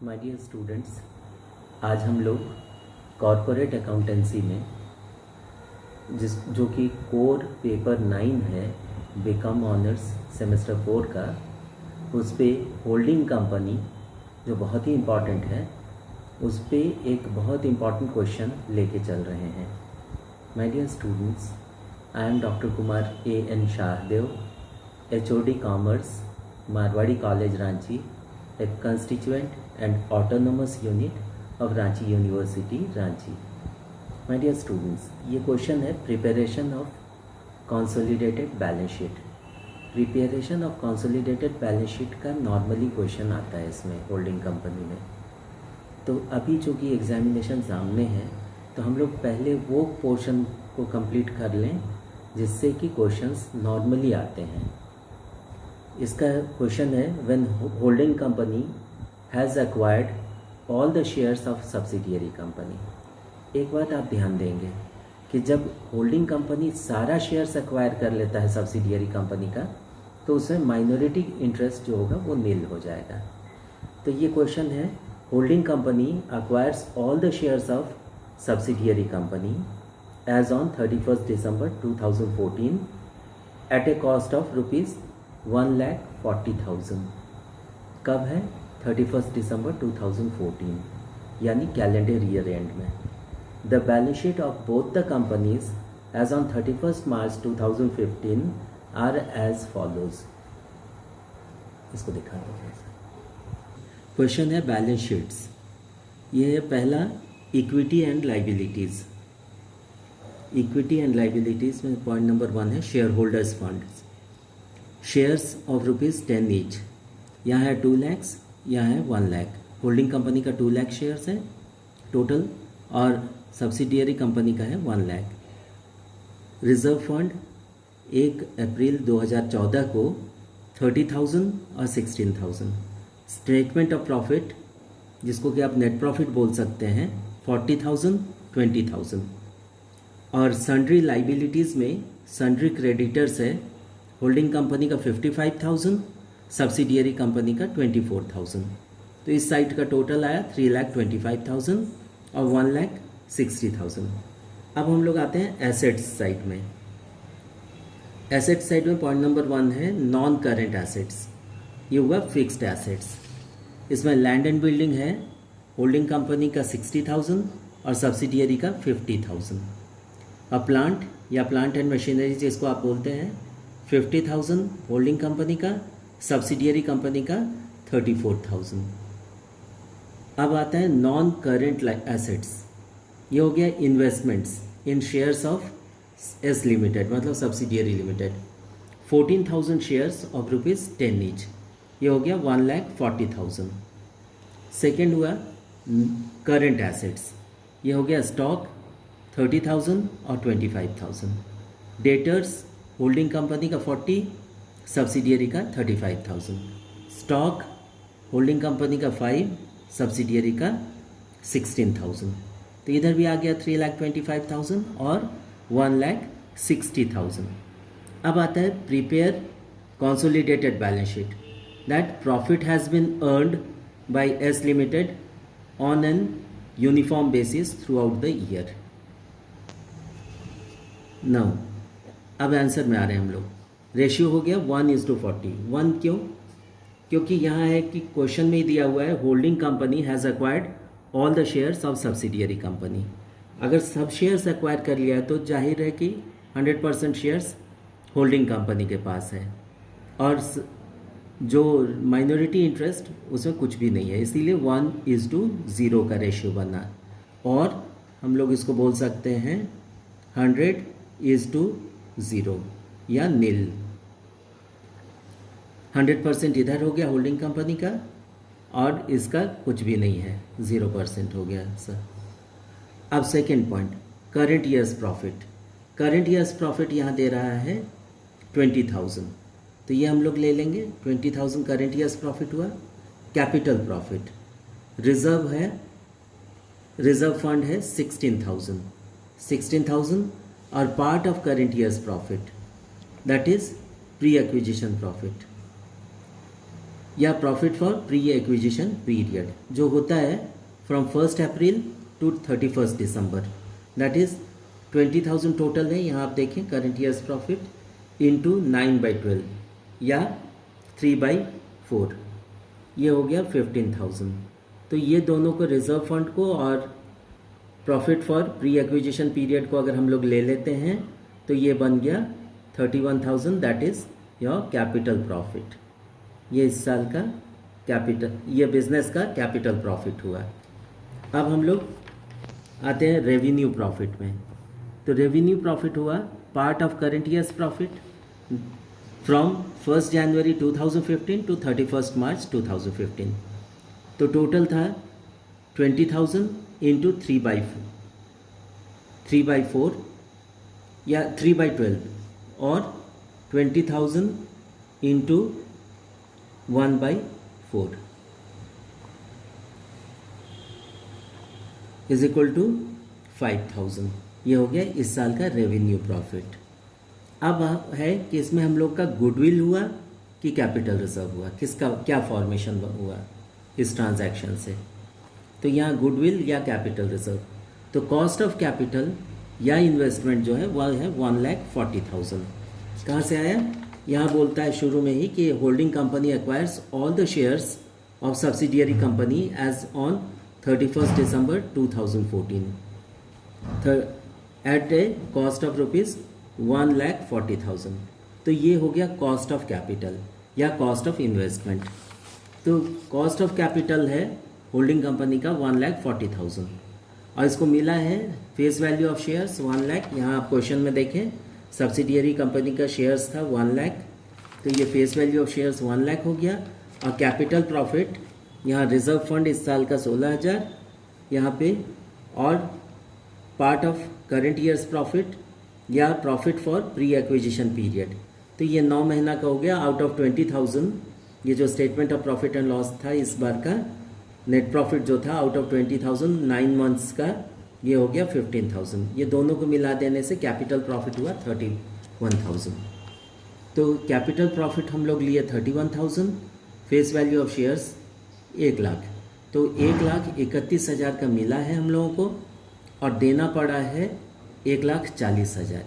My dear students, आज हम लोग कॉरपोरेट अकाउंटेंसी में जो कि कोर पेपर 9 है, बीकॉम ऑनर्स सेमेस्टर 4 का, उस पे होल्डिंग कंपनी जो बहुत ही इम्पॉर्टेंट है, उस पे एक बहुत इम्पॉर्टेंट क्वेश्चन लेके चल रहे हैं। My dear students, I am doctor Kumar A.N. Shahdeo, HOD commerce, Marwari college Ranchi, a constituent and autonomous unit of Ranchi University, Ranchi. My dear students, ये क्वेश्चन है preparation of consolidated balance sheet. Preparation of consolidated balance sheet का normally question आता है इसमें holding company में। तो अभी चूँकि एग्जामिनेशन सामने है, तो हम लोग पहले वो पोर्शन को कंप्लीट कर लें जिससे कि क्वेश्चंस नॉर्मली आते हैं। इसका क्वेश्चन है, when holding company has acquired all the shares of subsidiary company. एक बात आप ध्यान देंगे कि जब होल्डिंग कंपनी सारा शेयर्स एक्वायर कर लेता है सब्सिडियरी कंपनी का, तो उसमें माइनॉरिटी इंटरेस्ट जो होगा वो नील हो जाएगा। तो ये क्वेश्चन है, holding company acquires all the shares of subsidiary company as on 31 December 2014 at a cost of ₹1,40,000। कब है? 31 दिसंबर 2014, यानी कैलेंडर ईयर एंड में। The balance sheet of both the companies as on 31 March 2015 are as follows. इसको दिखा दो। Question है balance sheets. ये है पहला, equity and liabilities. Equity and liabilities में पॉइंट नंबर 1 है share holders funds. Shares of ₹10 each. यहाँ है 2 लाख, यहाँ है 1 लाख। होल्डिंग कंपनी का 2 लाख शेयर्स है टोटल, और सब्सिडियरी कंपनी का है 1 लाख। रिजर्व फंड 1 अप्रैल 2014 को 30,000 और 16,000। स्टेटमेंट ऑफ प्रॉफिट, जिसको कि आप नेट प्रॉफिट बोल सकते हैं, 40,000, 20,000। और सन्ड्री लाइबिलिटीज़ में सन्ड्री क्रेडिटर्स है, होल्डिंग कंपनी का 55,000, सब्सिडियरी कंपनी का 24,000। तो इस साइड का टोटल आया 3,25,000 और 1,60,000। अब हम लोग आते हैं एसेट्स साइड में। एसेट्स साइड में पॉइंट नंबर 1 है नॉन करेंट एसेट्स। ये हुआ फिक्स्ड एसेट्स। इसमें लैंड एंड बिल्डिंग है, होल्डिंग कंपनी का 60,000 और सब्सिडियरी का 50,000। और प्लांट या प्लांट एंड मशीनरी जिसको आप बोलते हैं, 50,000 होल्डिंग कंपनी का, सब्सिडियरी कंपनी का 34,000। अब आता है नॉन करेंट एसेट्स। ये हो गया investments in shares of S limited, मतलब subsidiary limited, 14,000 shares of ₹10 each. ये हो गया 1,40,000। सेकेंड हुआ करेंट एसेट्स। ये हो गया स्टॉक 30,000 और 25,000। डेटर्स, होल्डिंग कंपनी का 40, सब्सिडियरी का 35,000। स्टॉक, होल्डिंग कंपनी का 5, सब्सिडियरी का 16,000। तो इधर भी आ गया 3,25,000 और 1,60,000। अब आता है prepare consolidated balance sheet, that profit has been earned by S limited on an uniform basis throughout the year. Now अब आंसर में आ रहे हैं हम लोग। रेशियो हो गया 1:40। 1 क्यों? क्योंकि यहाँ है कि क्वेश्चन में ही दिया हुआ है holding company has acquired all the shares of subsidiary company. अगर सब शेयर्स एक्वायर कर लिया है तो जाहिर है कि 100% शेयर्स होल्डिंग कंपनी के पास है, और जो माइनॉरिटी इंटरेस्ट उसमें कुछ भी नहीं है, इसीलिए 1:0 का रेशियो बना। और हम लोग इसको बोल सकते हैं 100:0 या नील। 100% इधर हो गया होल्डिंग कंपनी का, और इसका कुछ भी नहीं है, 0% हो गया सर। अब second point, current year's profit. Current year's profit यहाँ दे रहा है 20,000, तो ये हम लोग ले लेंगे। 20,000 करेंट ईयर्स प्रॉफिट हुआ। कैपिटल प्रॉफिट, रिजर्व है, रिजर्व फंड है 16,000 और part of current year's profit, that is pre acquisition profit. या profit for pre acquisition period जो होता है from 1 April to 31 December, that is 20,000 total है। यहाँ आप देखें करंट ईयर्स प्रॉफिट इंटू 9/12 या 3/4, ये हो गया 15,000। तो ये दोनों को रिजर्व फंड को और profit for pre acquisition period को अगर हम लोग ले लेते हैं तो ये बन गया 31,000, that is your capital profit. ये इस साल का कैपिटल, ये बिजनेस का कैपिटल प्रॉफिट हुआ। अब हम लोग आते हैं रेवेन्यू प्रॉफिट में। तो रेवेन्यू प्रॉफिट हुआ part of current year's profit from 1 January 2015 to 31 March 2015। तो टोटल था 20,000 इंटू 3/4 या 3/12 और 20,000 इंटू 1/4 इज इक्वल टू 5,000। ये हो गया इस साल का रेवेन्यू प्रॉफिट। अब है कि इसमें हम लोग का गुडविल हुआ कि कैपिटल रिजर्व हुआ, किसका क्या फॉर्मेशन हुआ इस ट्रांजैक्शन से। तो यहाँ गुडविल या कैपिटल रिजर्व, तो कॉस्ट ऑफ कैपिटल या इन्वेस्टमेंट जो है वह है 1,40,000। कहाँ से आया? यहाँ बोलता है शुरू में ही कि holding company acquires all the shares of subsidiary company as on 31 December 2014 at a cost of rupees 1,40,000। तो ये हो गया कॉस्ट ऑफ कैपिटल या कॉस्ट ऑफ इन्वेस्टमेंट। तो कॉस्ट ऑफ कैपिटल है होल्डिंग कंपनी का 1,40,000 और इसको मिला है face value of shares 1 lakh. यहाँ आप क्वेश्चन में देखें सब्सिडियरी कंपनी का शेयर्स था 1 लाख, तो ये face value of shares 1 lakh हो गया। और कैपिटल प्रॉफिट यहाँ रिजर्व फंड इस साल का 16,000 यहाँ पे, और part of current year's profit या profit for pre acquisition period, तो ये 9 महीना का हो गया आउट ऑफ 20,000। ये जो statement of profit and loss था इस बार का नेट प्रॉफिट जो था आउट ऑफ 20,000 9 मंथ्स का, ये हो गया 15,000। ये दोनों को मिला देने से कैपिटल प्रॉफिट हुआ 31,000। तो कैपिटल प्रॉफिट हम लोग लिए 31,000, face value of shares 1 lakh, तो 1,31,000 का मिला है हम लोगों को और देना पड़ा है 1,40,000।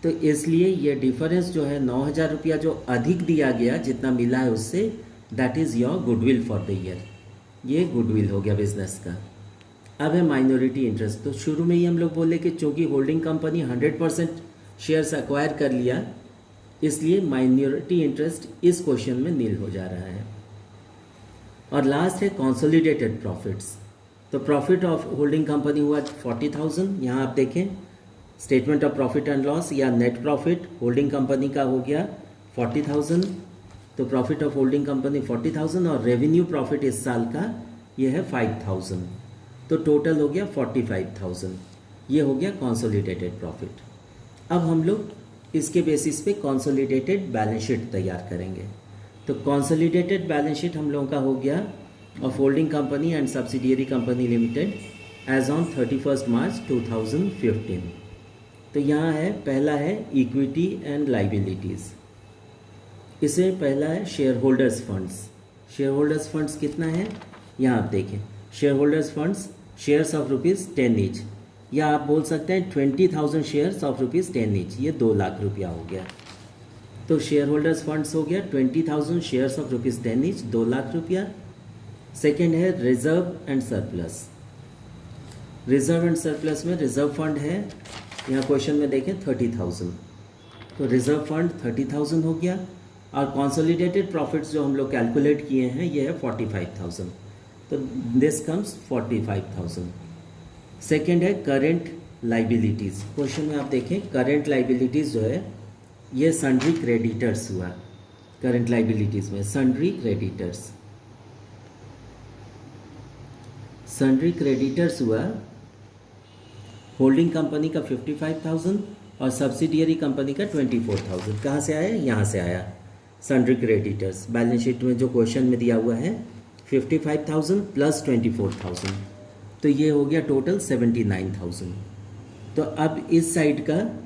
तो इसलिए ये डिफरेंस जो है 9,000 रुपया जो अधिक दिया गया जितना मिला है उससे, that is your goodwill for the year. ये गुडविल हो गया बिजनेस का। अब है माइनॉरिटी इंटरेस्ट। तो शुरू में ही हम लोग बोले कि चूँकि होल्डिंग कंपनी 100% शेयर्स एक्वायर कर लिया, इसलिए माइनॉरिटी इंटरेस्ट इस क्वेश्चन में नील हो जा रहा है। और लास्ट है कंसोलिडेटेड प्रॉफिट्स। तो प्रॉफिट ऑफ होल्डिंग कंपनी हुआ 40,000। यहाँ आप देखें statement of profit and loss या नेट प्रॉफिट होल्डिंग कंपनी का हो गया 40,000। तो प्रॉफिट ऑफ होल्डिंग कंपनी 40,000 और रेवेन्यू प्रॉफिट इस साल का ये है 5,000, तो टोटल हो गया 45,000। ये हो गया कंसोलिडेटेड प्रॉफिट। अब हम लोग इसके बेसिस पे कंसोलिडेटेड बैलेंस शीट तैयार करेंगे। तो कंसोलिडेटेड बैलेंस शीट हम लोगों का हो गया of holding company and subsidiary company limited as on 31 March 2015। तो यहाँ है पहला है इक्विटी एंड लाइबिलिटीज़। इससे पहला है share holders funds. Share holders funds कितना है यहाँ आप देखें, share holders funds shares of rupees 10 each, या आप बोल सकते हैं 20,000 शेयर्स ऑफ रुपीज़ 10 ईच, ये 2 लाख रुपया हो गया। तो शेयर होल्डर्स फंड्स हो गया 20,000 shares of rupees 10 each, 2 lakh रुपया। सेकेंड है reserve and surplus. Reserve and surplus में रिजर्व फंड है, यहाँ क्वेश्चन में देखें 30,000, तो रिजर्व फंड 30,000 हो गया। और कंसोलिडेटेड प्रॉफिट्स जो हम लोग कैलकुलेट किए हैं ये है 45,000, तो दिस कम्स 45,000। सेकेंड है करेंट लाइबिलिटीज़। क्वेश्चन में आप देखें करेंट लाइबिलिटीज़ जो है ये सन्ड्री क्रेडिटर्स हुआ। करेंट लाइबिलिटीज़ में सन्ड्री क्रेडिटर्स, सन्ड्री क्रेडिटर्स हुआ होल्डिंग कंपनी का 55,000 और सब्सिडियरी कंपनी का 24,000। कहाँ से आया? यहाँ से आया सन्ड्री क्रेडिटर्स। बैलेंस शीट में जो क्वेश्चन में दिया हुआ है 55,000 प्लस 24,000, तो ये हो गया टोटल 79,000। तो अब इस साइड का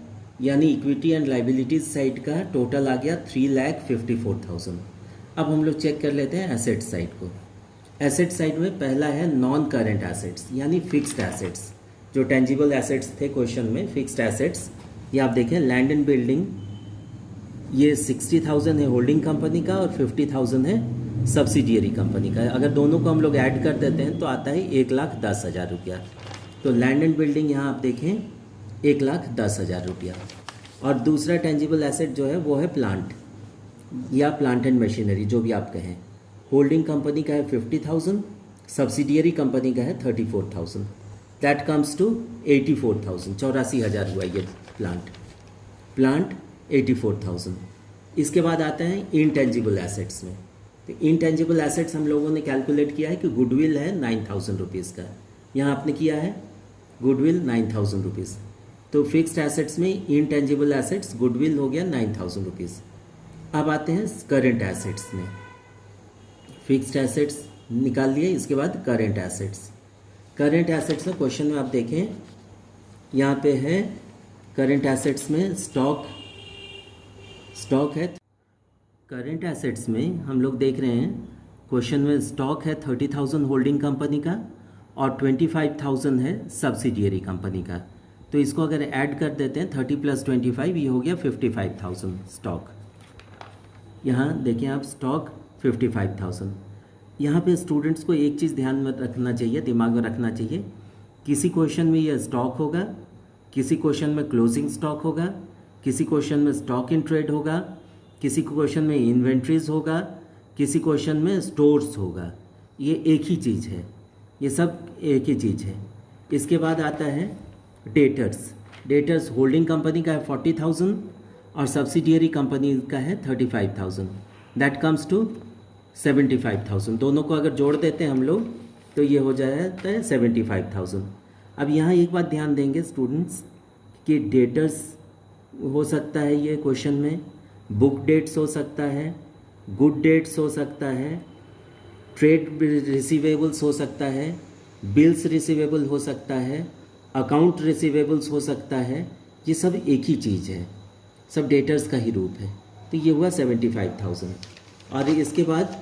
यानी इक्विटी एंड लाइबिलिटीज साइड का टोटल आ गया 3,54,000। अब हम लोग चेक कर लेते हैं एसेट साइड को। एसेट साइड में पहला है नॉन करेंट एसेट्स यानी फिक्स्ड एसेट्स। जो टेंजिबल एसेट्स थे क्वेश्चन में, फिक्स्ड एसेट्स, ये आप देखें लैंड एंड बिल्डिंग, ये 60,000 है होल्डिंग कंपनी का और 50,000 है सब्सिडियरी कंपनी का। अगर दोनों को हम लोग ऐड कर देते हैं तो आता है 1,10,000 रुपया। तो लैंड एंड बिल्डिंग यहाँ आप देखें 1,10,000 रुपया। और दूसरा टेंजिबल एसेट जो है वो है प्लांट या प्लांट एंड मशीनरी, जो भी आप कहें। होल्डिंग कंपनी का है 50,000, सब्सिडियरी कंपनी का है 34,000। दैट कम्स टू 84,000, 84,000 हुआ ये प्लांट 84,000। इसके बाद आते हैं इनटेंजिबल एसेट्स में। तो इनटेंजिबल एसेट्स हम लोगों ने कैलकुलेट किया है कि गुडविल है 9,000 रुपीज़ का। यहाँ आपने किया है गुडविल 9,000 रुपीज़। तो फिक्स्ड एसेट्स में इनटेंजिबल एसेट्स गुडविल हो गया 9,000 रुपीज़। अब आते हैं करेंट एसेट्स में। फिक्स्ड एसेट्स निकाल लिए, इसके बाद करेंट एसेट्स। करेंट एसेट्स में क्वेश्चन में आप देखें यहाँ पे है करेंट एसेट्स में स्टॉक है। करेंट एसेट्स में हम लोग देख रहे हैं क्वेश्चन में स्टॉक है 30,000 होल्डिंग कंपनी का और 25,000 है सब्सिडियरी कंपनी का। तो इसको अगर ऐड कर देते हैं 30 + 25, ये हो गया 55,000 स्टॉक। यहाँ देखिए आप स्टॉक 55,000। यहाँ पे स्टूडेंट्स को एक चीज़ ध्यान में रखना चाहिए, दिमाग में रखना चाहिए, किसी क्वेश्चन में ये स्टॉक होगा, किसी क्वेश्चन में क्लोजिंग स्टॉक होगा, किसी क्वेश्चन में स्टॉक इन ट्रेड होगा, किसी क्वेश्चन में इन्वेंट्रीज होगा, किसी क्वेश्चन में स्टोर्स होगा। ये एक ही चीज़ है, ये सब एक ही चीज़ है। इसके बाद आता है डेटर्स होल्डिंग कंपनी का है 40,000 और सब्सिडियरी कंपनी का है 35,000। That comes to 75,000। दोनों को अगर जोड़ देते हैं हम लोग तो ये हो जाता है 75,000। अब यहाँ एक बात ध्यान देंगे स्टूडेंट्स कि डेटर्स हो सकता है ये क्वेश्चन में, बुक डेट्स हो सकता है, गुड डेट्स हो सकता है, ट्रेड रिसीवेबल्स हो सकता है, बिल्स रिसीवेबल हो सकता है, अकाउंट रिसीवेबल्स हो सकता है। ये सब एक ही चीज़ है, सब डेटर्स का ही रूप है। तो ये हुआ 75,000। और इसके बाद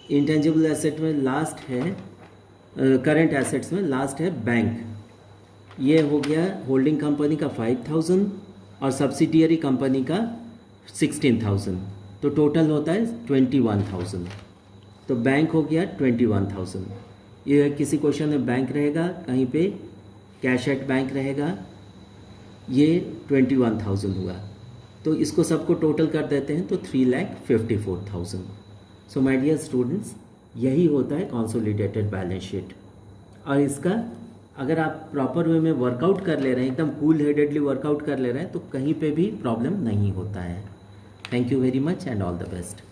इंटेंजिबल एसेट में लास्ट है, करेंट एसेट्स में लास्ट है बैंक। ये हो गया होल्डिंग कंपनी का 5,000 और सब्सिडियरी कंपनी का 16,000। तो टोटल होता है 21,000। तो बैंक हो गया 21,000। ये किसी क्वेश्चन में बैंक रहेगा, कहीं पे कैश एट बैंक रहेगा, ये 21,000 हुआ। तो इसको सबको टोटल कर देते हैं तो 3,54,000। सो माय डियर स्टूडेंट्स, यही होता है कंसोलिडेटेड बैलेंस शीट। और इसका अगर आप प्रॉपर वे में वर्कआउट कर ले रहे हैं, एकदम कूल हेडेडली वर्कआउट कर ले रहे हैं, तो कहीं पे भी प्रॉब्लम नहीं होता है। Thank you very much and all the best.